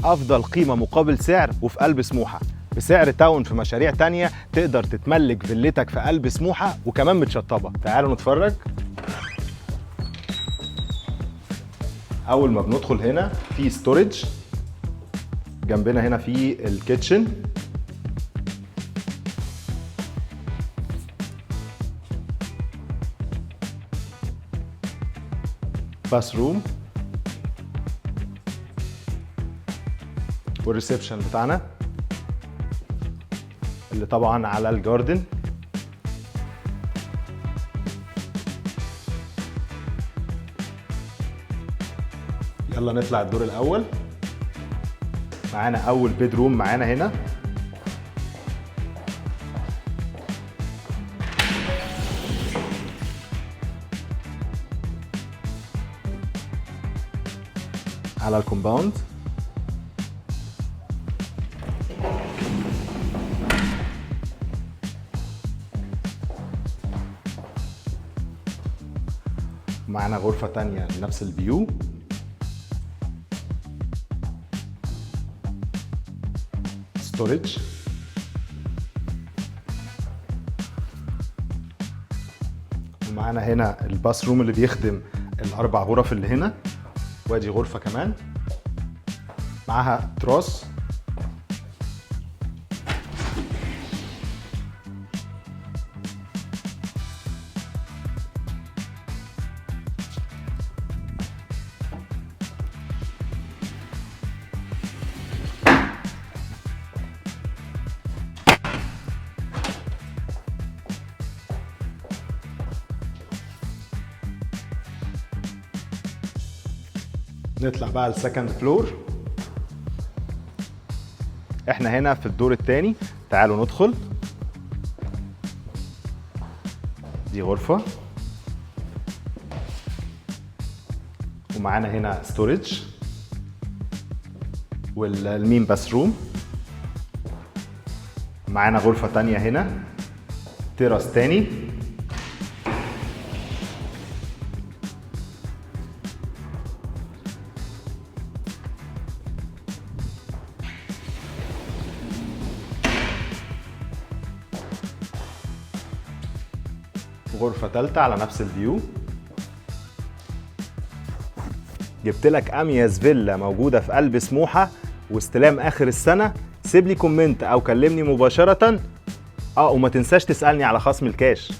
افضل قيمه مقابل سعر وفي قلب سموحه، بسعر تاون في مشاريع تانية تقدر تتملك فيلتك في قلب سموحه وكمان متشطبه. تعالوا نتفرج. اول ما بندخل هنا في ستورج، جنبنا هنا في الكيتشن، باث روم، والريسبشن بتاعنا اللي طبعا على الجاردن. يلا نطلع الدور الاول. معانا اول بيدروم معانا هنا، على الكومباوند. معانا غرفة تانية لنفس الفيو. ستورج. ومعانا هنا الباث روم اللي بيخدم الاربع غرف اللي هنا، وادي غرفة كمان معاها تراس. نطلع بقى السكند فلور. احنا هنا في الدور الثاني. تعالوا ندخل. دي غرفة، ومعانا هنا ستورج والمين باث روم. معانا غرفة تانية هنا، تيراس تاني. غرفة تالتة على نفس الفيو. جبت لك اميز فيلا موجودة في قلب سموحة واستلام اخر السنة. سيب لي كومنت او كلمني مباشرة. وما تنساش تسألني على خصم الكاش.